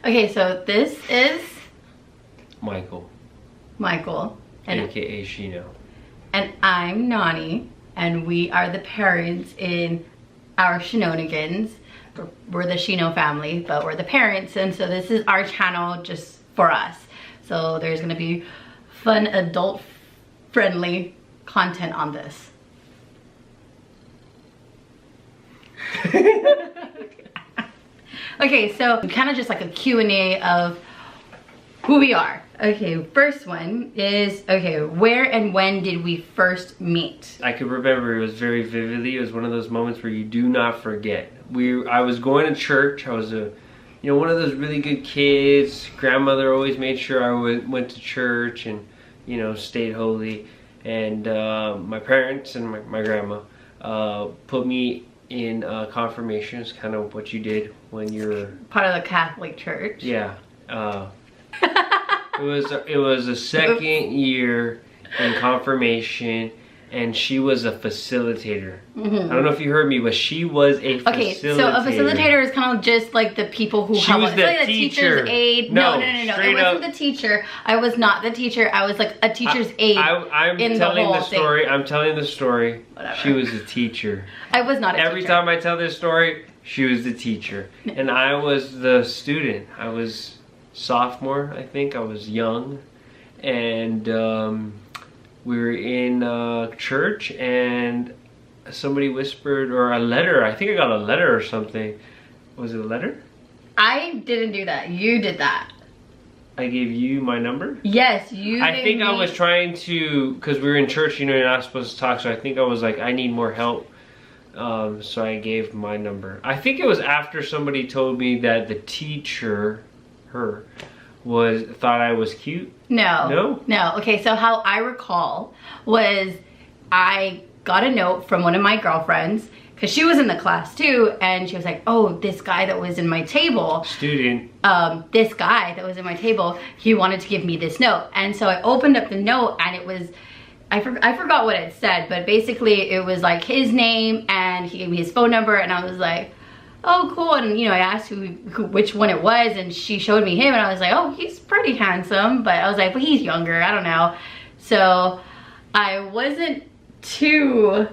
Okay, so this is Michael. And, AKA Shino. And I'm Nani, and we are the parents in our Shinonigans. We're the Shino family, but we're the parents, and so this is our channel just for us. So there's gonna be fun, adult-friendly content on this. Okay, so kind of just like a Q&A of who we are. Okay, first one is, okay, where and when did we first meet? I could remember it was very vividly. It was one of those moments where you do not forget. I was going to church. I was one of those really good kids. Grandmother always made sure I went to church and, stayed holy. And my parents and my grandma put me in confirmation. It's kind of what you did when you're part of the Catholic Church. Yeah. It was a second year in confirmation, and she was a facilitator. I don't know if you heard me, but she was a facilitator. Okay, so a facilitator is kind of just like the people who help. She was the teacher. Teacher's aide. No. It wasn't the teacher. I was not the teacher. I was like a teacher's aide. I'm telling the story. Thing. I'm telling the story. Whatever. She was the teacher. I was not a teacher. Every time I tell this story, she was the teacher, and I was the student. I was sophomore, I think. I was young, and we were in church, and somebody whispered, or a letter. I think I got a letter or something. Was it a letter? I didn't do that. You did that. I gave you my number? Yes, you I think I was trying to, because we were in church, you're not supposed to talk, so I think I was like, I need more help. So I gave my number. I think it was after somebody told me that the teacher, thought I was cute. No. Okay, so how I recall was I got a note from one of my girlfriends, because she was in the class too, and she was like, oh, this guy that was in my table, this guy that was in my table, he wanted to give me this note. And so I opened up the note, and it was, I forgot what it said, but basically it was like his name, and he gave me his phone number, and I was like, oh, cool. And I asked which one it was, and she showed me him, and I was like, oh, he's pretty handsome, but I was like, but he's younger, I don't know. So I wasn't too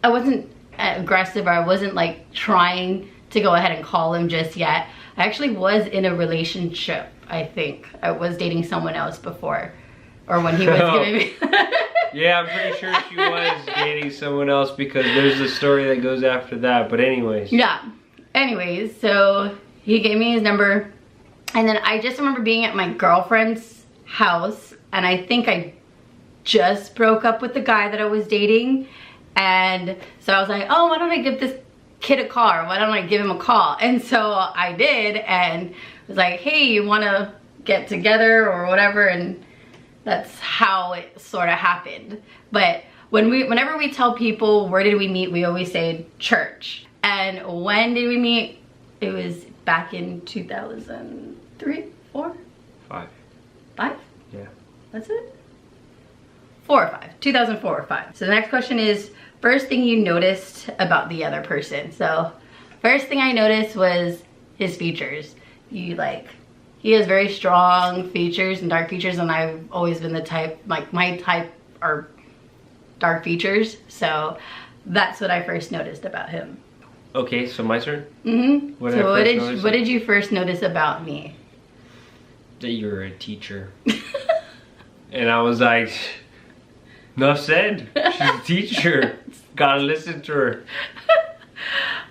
I wasn't aggressive, or I wasn't like trying to go ahead and call him just yet. I actually was in a relationship. I think I was dating someone else before, or when he was giving me Yeah, I'm pretty sure she was dating someone else, because there's a story that goes after that. But anyways. Yeah. Anyways, so he gave me his number, and then I just remember being at my girlfriend's house, and I think I just broke up with the guy that I was dating, and so I was like, oh, why don't I give this kid a call, or why don't I give him a call? And so I did, and was like, hey, you want to get together or whatever, and that's how it sort of happened. But whenever we tell people where did we meet, we always say church. And when did we meet? It was back in 2003, 4? 5. 5? Yeah. That's it? 4 or 5. 2004 or 5. So the next question is, first thing you noticed about the other person. So first thing I noticed was his features. He has very strong features and dark features, and I've always been the type, like my type are dark features. So that's what I first noticed about him. Okay, so my turn? Mm-hmm. What did you first notice about me? That you were a teacher. And I was like, enough said. She's a teacher. Gotta listen to her.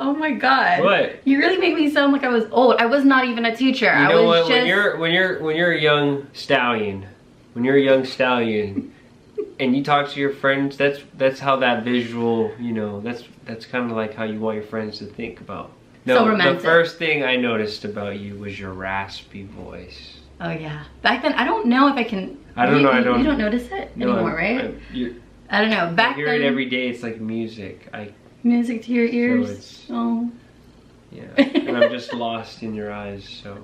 Oh my god. What? You really make me sound like I was old. I was not even a teacher. You know what? When you're a young stallion, and you talk to your friends, that's how that visual, that's kind of like how you want your friends to think about. No, so romantic. The first thing I noticed about you was your raspy voice. Oh yeah. Back then, I don't know if I can. I don't know. You don't notice it anymore, right? I don't know. Back then, I hear it every day. It's like music. Music to your ears. So yeah, and I'm just lost in your eyes. So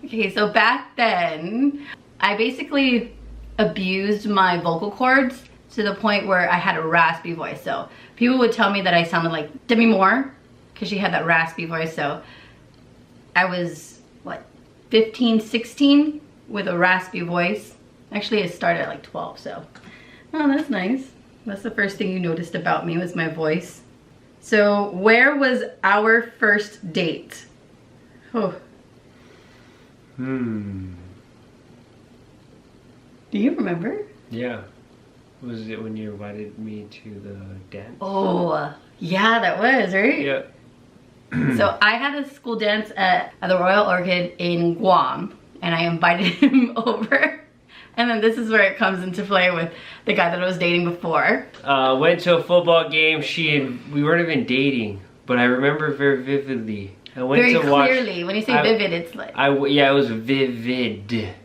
okay, so back then I basically abused my vocal cords to the point where I had a raspy voice. So people would tell me that I sounded like Demi Moore, because she had that raspy voice. So I was, what, 15, 16 with a raspy voice. Actually, it started at like 12, so. Oh, that's nice. That's the first thing you noticed about me was my voice. So, where was our first date? Oh. Do you remember? Yeah. Was it when you invited me to the dance? Oh, yeah, that was, right? Yeah. So I had a school dance at the Royal Orchid in Guam, and I invited him over. And then this is where it comes into play with the guy that I was dating before. Went to a football game. We weren't even dating, but I remember very vividly. I went very to clearly. Watch, when you say vivid, it's like... Yeah, it was vivid.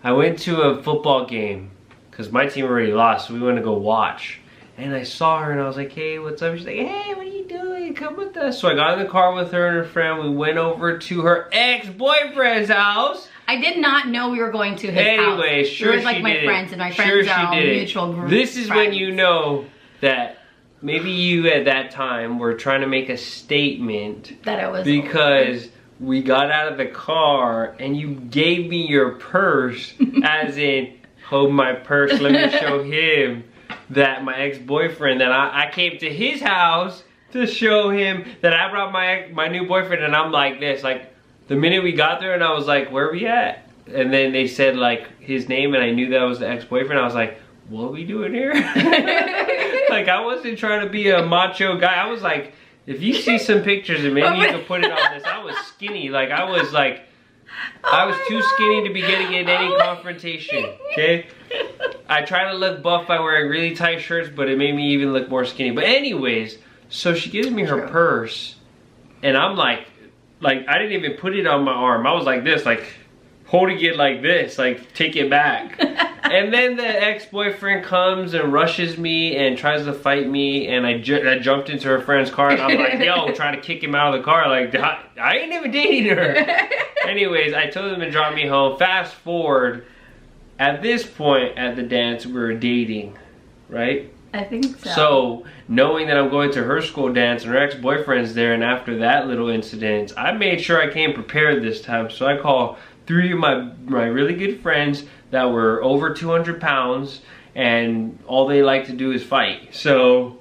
I went to a football game because my team already lost, so we went to go watch. And I saw her and I was like, hey, what's up? She's like, hey, what are you doing? Come with us. So I got in the car with her and her friend. We went over to her ex-boyfriend's house. I did not know we were going to his house. Anyway, sure it was like she my did friends and my sure friends are mutual group. This is friends. when you know that maybe you at that time were trying to make a statement. That I was because we got out of the car and you gave me your purse as in, hold my purse, let me show him that my ex-boyfriend, that I came to his house to show him that I brought my new boyfriend, and I'm like this, like the minute we got there and I was like, where are we at? And then they said like his name and I knew that was the ex-boyfriend. I was like, what are we doing here? Like I wasn't trying to be a macho guy. I was like, if you see some pictures and maybe you could put it on this, I was skinny. Like I was too skinny to be getting in any confrontation, okay? I try to look buff by wearing really tight shirts, but it made me even look more skinny. But anyways, so she gives me her purse, and I'm like I didn't even put it on my arm. I was like this, like holding it like this, like take it back. And then the ex-boyfriend comes and rushes me and tries to fight me, and I jumped into her friend's car, and I'm like, yo, trying to kick him out of the car, like I ain't even dating her. Anyways, I told him to drop me home. Fast forward, at this point at the dance, we were dating, right? I think so. So, knowing that I'm going to her school dance and her ex-boyfriend's there, and after that little incident, I made sure I came prepared this time. So I call 3 of my really good friends that were over 200 pounds, and all they like to do is fight. So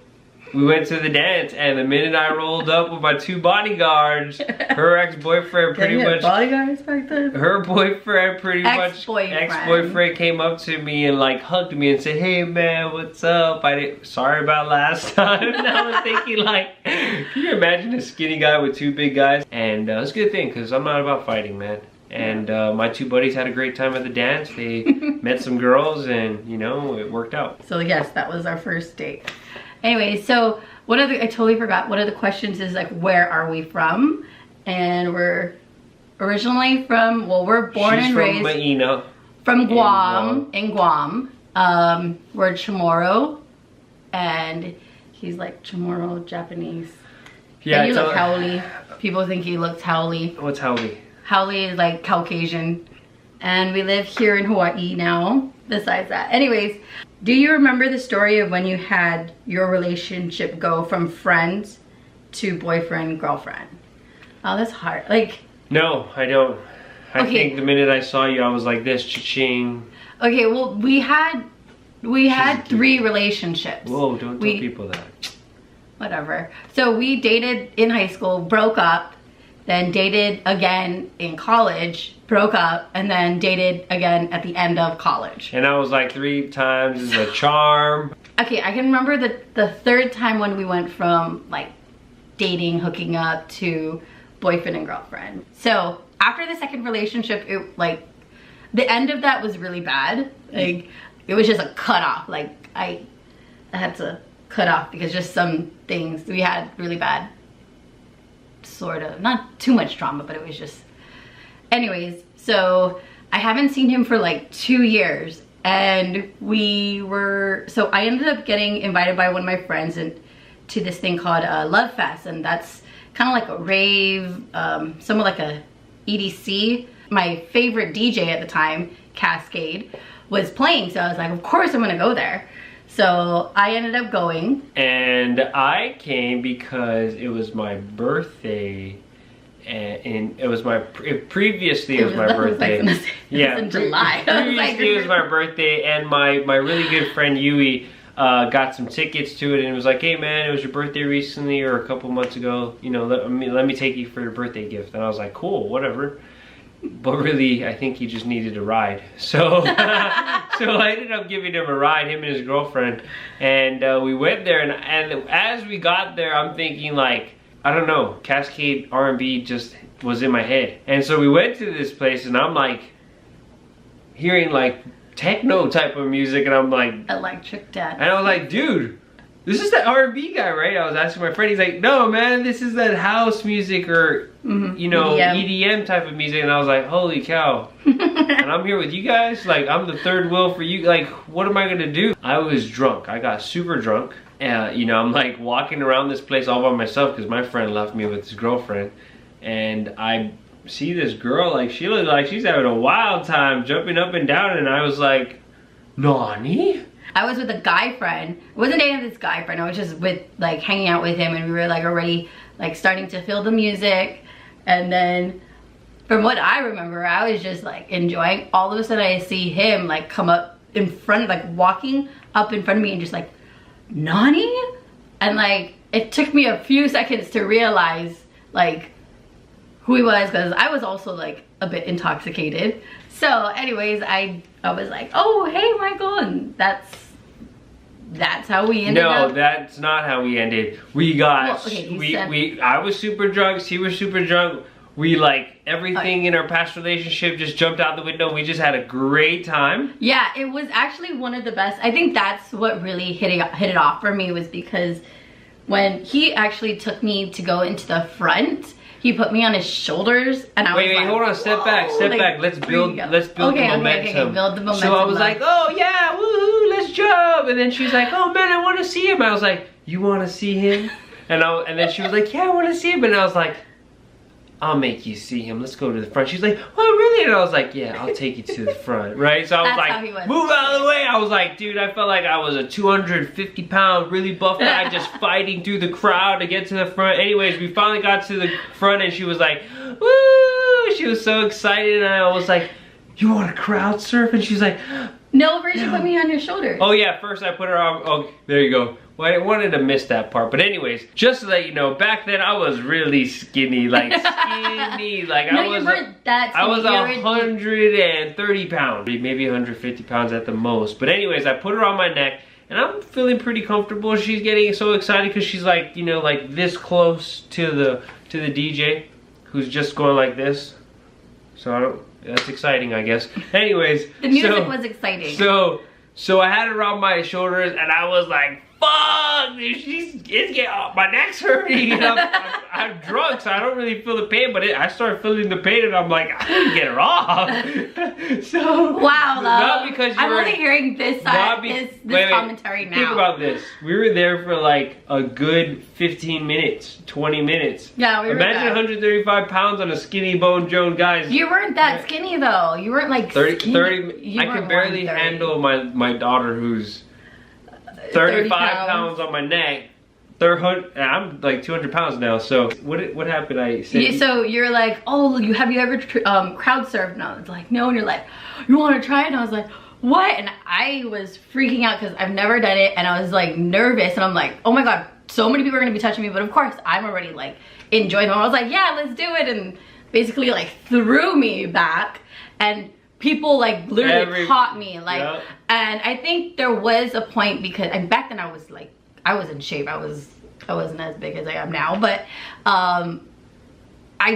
we went to the dance, and the minute I rolled up with my 2 bodyguards, her ex-boyfriend pretty much... bodyguards back then? Her boyfriend pretty much... Ex-boyfriend. Ex-boyfriend came up to me and like hugged me and said, hey man, what's up? Sorry about last time. And I was thinking like, can you imagine a skinny guy with 2 big guys? And it's a good thing, because I'm not about fighting, man. And my 2 buddies had a great time at the dance. They met some girls and, you know, it worked out. So yes, that was our first date. Anyway, so I totally forgot. One of the questions is like, where are we from? And we're originally from, well, we're born and raised from Guam, in Guam. We're Chamorro, and he's like Chamorro Japanese. Yeah, and you look Haole. People think he looks Haole. What's Haole? Haole is like Caucasian. And we live here in Hawaii now, besides that. Anyways, do you remember the story of when you had your relationship go from friends to boyfriend, girlfriend? Oh, that's hard. Like... No, I don't. I think the minute I saw you, I was like this, cha-ching. Okay, well, we had 3 relationships. Whoa, don't tell people that. Whatever. So we dated in high school, broke up, then dated again in college, broke up, and then dated again at the end of college. And I was like 3 times is a charm. Okay, I can remember the 3rd time when we went from like dating, hooking up to boyfriend and girlfriend. So after the 2nd relationship, it like the end of that was really bad. Like it was just a cut off. Like I had to cut off because just some things we had really bad, sort of, not too much trauma, but it was just, anyways. So I haven't seen him for like 2 years, and so I ended up getting invited by one of my friends to this thing called Love Fest, and that's kind of like a rave, somewhat like a EDC. My favorite DJ at the time, Cascade, was playing, so I was like, of course I'm gonna go there. So I ended up going. And I came because it was my birthday, and it was my previously it was my birthday. Yeah, in July. Previously it was my birthday, and my really good friend Yui got some tickets to it, and it was like, hey man, it was your birthday recently or a couple months ago. You know, let me take you for your birthday gift. And I was like, cool, whatever. But really, I think he just needed a ride. So, so I ended up giving him a ride, him and his girlfriend. And we went there, and as we got there, I'm thinking like, I don't know, Cascade R&B just was in my head. And so we went to this place, and I'm like, hearing like techno type of music, and I'm like, electric dance. And I was like, dude, this is that R&B guy, right? I was asking my friend, he's like, no man, this is that house music or, you know, EDM type of music. And I was like, holy cow. And I'm here with you guys, like I'm the third wheel for you, like what am I gonna do? I was drunk, I got super drunk. You know, I'm like walking around this place all by myself because my friend left me with his girlfriend. And I see this girl, like she looks like she's having a wild time jumping up and down, and I was like, Nani? I was with a guy friend. I wasn't dating this guy friend. I was just with like hanging out with him, and we were like already like starting to feel the music. And then from what I remember, I was just like enjoying. All of a sudden I see him like come up in front, like walking up in front of me and just like, Nani? And like it took me a few seconds to realize like who he was, because I was also like a bit intoxicated. So anyways, I was like, oh hey Michael, and that's how we ended up. No, that's not how we ended. We got, I was super drunk, he was super drunk. We like, everything in our past relationship just jumped out the window. We just had a great time. Yeah, it was actually one of the best. I think that's what really hit it off for me, was because when he actually took me to go into the front, he put me on his shoulders, and I was like, hold on, step back. Let's build the momentum. Okay, build the momentum. So I was like, oh yeah, woohoo, let's jump. And then she was like, oh man, I want to see him. I was like, you want to see him? And then she was like, yeah, I want to see him. And I was like, I'll make you see him. Let's go to the front. She's like, oh really? And I was like, yeah, I'll take you to the front, right? So I was like, move out of the way. I was like, dude, I felt like I was a 250-pound, really buff guy just fighting through the crowd to get to the front. Anyways, we finally got to the front, and she was like, woo! She was so excited, and I was like, you want to crowd surf? And she's like, no, first you put me on your shoulders. Oh yeah, first I put her on. Oh, there you go. Well, I wanted to miss that part, but anyways, just to let you know, back then I was really skinny, like skinny, like no, I was. You weren't that skinny. I was 130 pounds, maybe 150 pounds at the most. But anyways, I put her on my neck, and I'm feeling pretty comfortable. She's getting so excited because she's like, you know, like this close to the DJ, who's just going like this. So I don't. That's exciting, I guess. Anyways, the music was exciting. So I had her around my shoulders, and I was like, fuck, dude, my neck's hurting. You know, I'm drunk, so I don't really feel the pain, but I started feeling the pain, and I'm like, I need to get her off. So wow, not because I'm only hearing this side, this commentary now. Think about this. We were there for like a good 15 minutes, 20 minutes. Yeah, we were. Imagine 135 pounds on a skinny bone Joan, guys. You weren't that skinny though. You weren't like 30. I can barely handle my daughter, who's 35 pounds on my neck. I'm like 200 pounds now. So what happened? I said. So you're like, oh, have you ever crowd surfed? And I was like, no. And you're like, you want to try it? And I was like, what? And I was freaking out because I've never done it, and I was like nervous, and I'm like, oh my god, so many people are gonna be touching me. But of course, I'm already like enjoying them. I was like, yeah, let's do it, and basically like threw me back, and people like literally caught me, like, and I think there was a point because, and back then I was in shape. I wasn't as big as I am now, but I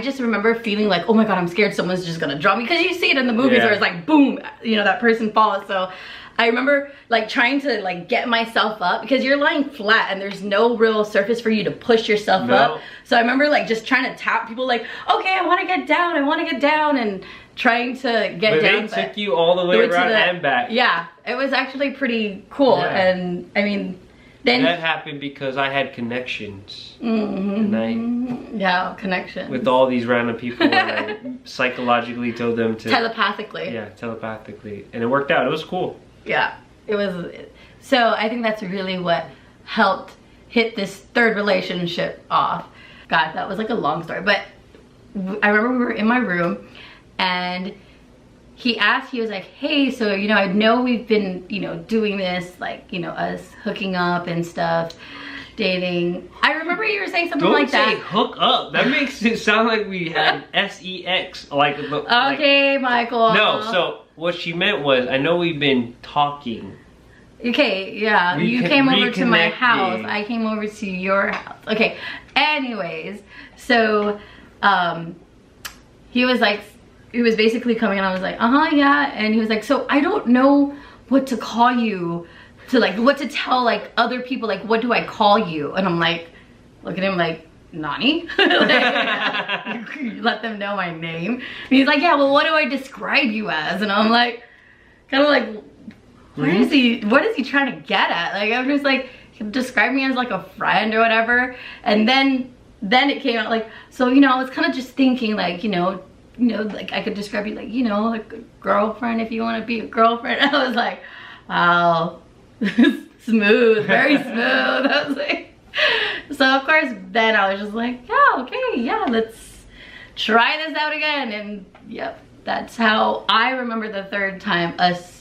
just remember feeling like, oh my god, I'm scared someone's just gonna drop me, because you see it in the movies where it's like boom, you know, that person falls. So I remember like trying to like get myself up, because you're lying flat and there's no real surface for you to push yourself up. So I remember like just trying to tap people, like, okay, I want to get down, and trying to get down. They took you all the way around and back. Yeah, it was actually pretty cool. And I mean, then that happened because I had connections. Connections with all these random people, and I psychologically told them to telepathically. Yeah, telepathically, and it worked out. It was cool. Yeah, it was. So I think that's really what helped hit this third relationship off. God, that was like a long story, but I remember we were in my room and he was like, hey, so, you know, I know we've been, you know, doing this, like, you know, us hooking up and stuff, dating. I remember you were saying something like that. Don't say hook up. That makes it sound like we had sex. Okay, Michael. No, so what she meant was, I know we've been talking. Okay, yeah, you came over to my house, I came over to your house. Okay, anyways, so he was basically coming and I was like, yeah, and he was like, so I don't know what to call you, to like, what to tell like other people, like, what do I call you? And I'm like, look at him like, Nani? Like, let them know my name. And he's like, yeah, well, what do I describe you as? And I'm like, kind of like, what is he trying to get at? Like, I'm just like, describe me as like a friend or whatever. And then it came out like, so, you know, I was kind of just thinking like, you know, like I could describe you like, you know, like a girlfriend if you want to be a girlfriend. I was like, wow, smooth, very smooth. I was like, so of course then I was just like, yeah, okay, yeah, let's try this out again. And yep, that's how I remember the third time us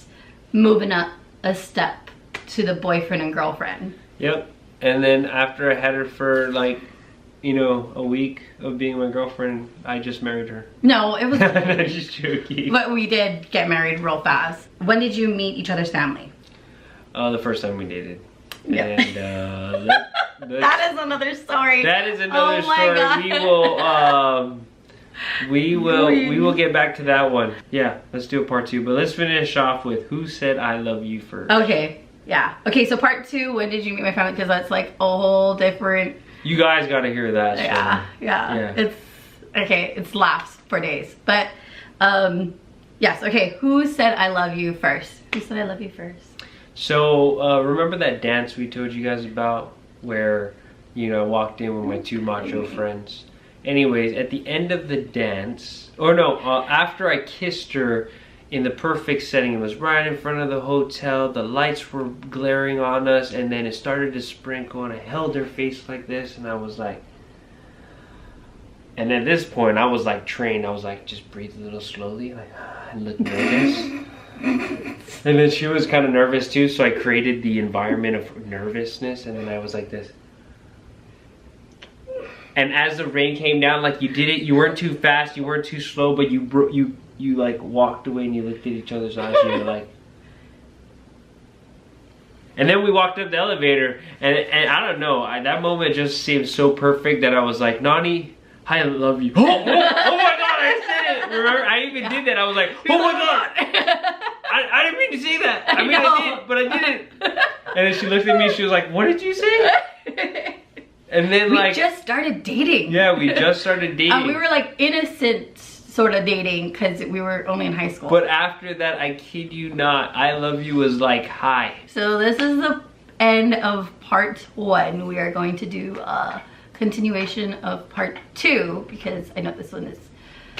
moving up a step to the boyfriend and girlfriend. Yep. And then after I had her for like, you know, a week of being my girlfriend, I just married her. No, it was I'm just joking. But we did get married real fast. When did you meet each other's family? The first time we dated. Yeah. And that is another story. That is another story. God. We will get back to that one. Yeah, let's do a part 2. But let's finish off with who said I love you first. Okay, yeah. Okay, so part 2, when did you meet my family? Because that's like a whole different. You guys got to hear that. Yeah. It's okay. It's laughs for days. But yes. Okay. Who said I love you first? Who said I love you first? So remember that dance we told you guys about, where, you know, I walked in with my 2 macho friends. Anyways, at the end of the dance, or no, after I kissed her in the perfect setting, it was right in front of the hotel, the lights were glaring on us, and then it started to sprinkle, and I held her face like this, and I was like, and at this point, I was like trained, I was like, just breathe a little slowly, like, and look nervous. And then she was kind of nervous too, so I created the environment of nervousness, and then I was like this. And as the rain came down, like you did it, you weren't too fast, you weren't too slow, but you like walked away and you looked at each other's eyes and you were like. And then we walked up the elevator, and I don't know, that moment just seemed so perfect that I was like, Nani, I love you. Oh my God, I said it. Remember, I even did that. I was like, oh my God. I didn't mean to say that. I mean, I did, but I didn't. And then she looked at me, she was like, what did you say? And then we just started dating. Yeah, we just started dating. We were like innocent sort of dating because we were only in high school. But after that, I kid you not, I love you was like hi. So this is the end of part 1. We are going to do a continuation of part 2 because I know this one is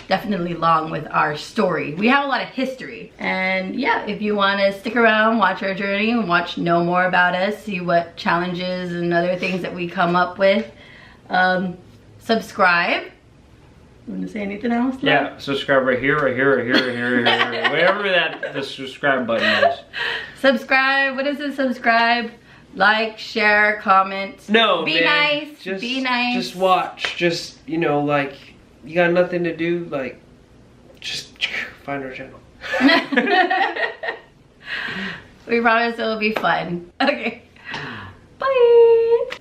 definitely long with our story. We have a lot of history. And yeah, if you want to stick around, watch our journey and know more about us, see what challenges and other things that we come up with, subscribe. You want to say anything else? Yeah, subscribe right here, right here, right here, right here, right here. Wherever the subscribe button is. Subscribe. What is it? Subscribe. Like, share, comment. No, be man. Nice. Be nice. Just watch. Just, you know, like, you got nothing to do, like, just find our channel. We promise it will be fun. Okay. Bye.